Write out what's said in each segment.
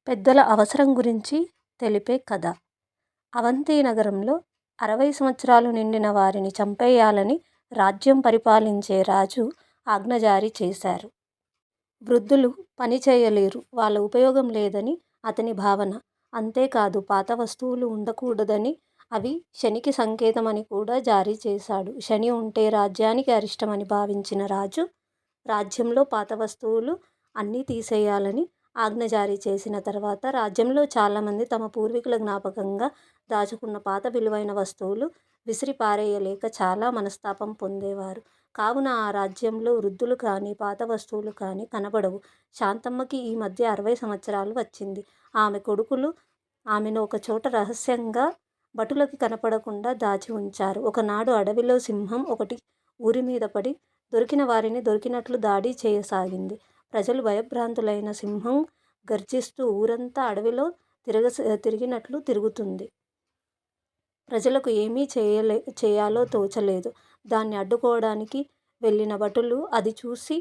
పెద్దల అవసరం గురించి తెలిపే కథ. అవంతి నగరంలో 60 సంవత్సరాలు నిండిన వారిని చంపేయాలని రాజ్యం పరిపాలించే రాజు ఆజ్ఞ జారీ చేశారు. వృద్ధులు పని చేయలేరు, వాళ్ళ ఉపయోగం లేదని అతని భావన. అంతేకాదు, పాత వస్తువులు ఉండకూడదని, అవి శనికి సంకేతమని కూడా జారీ చేశాడు. శని ఉంటే రాజ్యానికి అరిష్టమని భావించిన రాజు రాజ్యంలో పాత వస్తువులు అన్నీ తీసేయాలని ఆజ్ఞ జారీ చేసిన తర్వాత రాజ్యంలో చాలామంది తమ పూర్వీకుల జ్ఞాపకంగా దాచుకున్న పాత విలువైన వస్తువులు విసిరి పారేయలేక చాలా మనస్తాపం పొందేవారు. కావున ఆ రాజ్యంలో వృద్ధులు కానీ పాత వస్తువులు కానీ కనబడవు. శాంతమ్మకి ఈ మధ్య 60 సంవత్సరాలు వచ్చింది. ఆమె కొడుకులు ఆమెను ఒకచోట రహస్యంగా భటులకి కనపడకుండా దాచి ఉంచారు. ఒకనాడు అడవిలో సింహం ఒకటి ఊరి మీద పడి దొరికిన వారిని దొరికినట్లు దాడి చేయసాగింది. ప్రజలు భయభ్రాంతులైన సింహం గర్జిస్తూ ఊరంతా అడవిలో తిరిగినట్లు తిరుగుతుంది. ప్రజలకు ఏమీ చేయాలో తోచలేదు. దాన్ని అడ్డుకోవడానికి వెళ్ళిన భటులు అది చూసి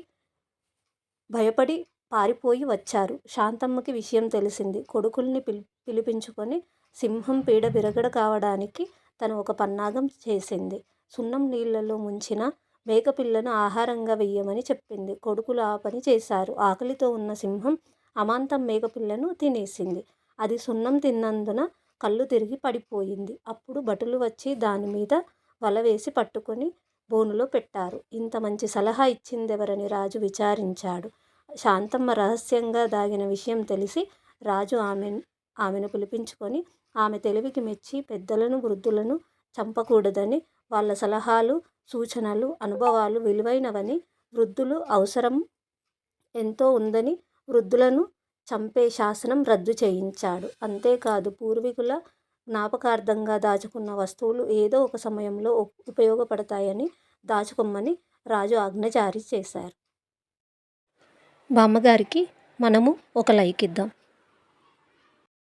భయపడి పారిపోయి వచ్చారు. శాంతమ్మకి విషయం తెలిసింది. కొడుకుల్ని పిలిపించుకొని సింహం పీడ విరగడ కావడానికి తను ఒక పన్నాగం చేసింది. సున్నం నీళ్లలో ముంచిన మేకపిల్లను ఆహారంగా వెయ్యమని చెప్పింది. కొడుకులు ఆ పని చేశారు. ఆకలితో ఉన్న సింహం అమాంతం మేకపిల్లను తినేసింది. అది సున్నం తిన్నందున కళ్ళు తిరిగి పడిపోయింది. అప్పుడు భటులు వచ్చి దాని మీద వల వేసి పట్టుకొని బోనులో పెట్టారు. ఇంత మంచి సలహా ఇచ్చిందెవరని రాజు విచారించాడు. శాంతమ్మ రహస్యంగా దాగిన విషయం తెలిసి రాజు ఆమెను పిలిపించుకొని ఆమె తెలివికి మెచ్చి పెద్దలను వృద్ధులను చంపకూడదని, వాళ్ళ సలహాలు సూచనలు అనుభవాలు విలువైనవని, వృద్ధులు అవసరం ఎంతో ఉందని వృద్ధులను చంపే శాసనం రద్దు చేయించాడు. అంతేకాదు, పూర్వీకుల జ్ఞాపకార్థంగా దాచుకున్న వస్తువులు ఏదో ఒక సమయంలో ఉపయోగపడతాయని దాచుకోమని రాజు ఆజ్ఞ జారీ చేశారు. బామ్మగారికి మనము ఒక లైక్ ఇద్దాం.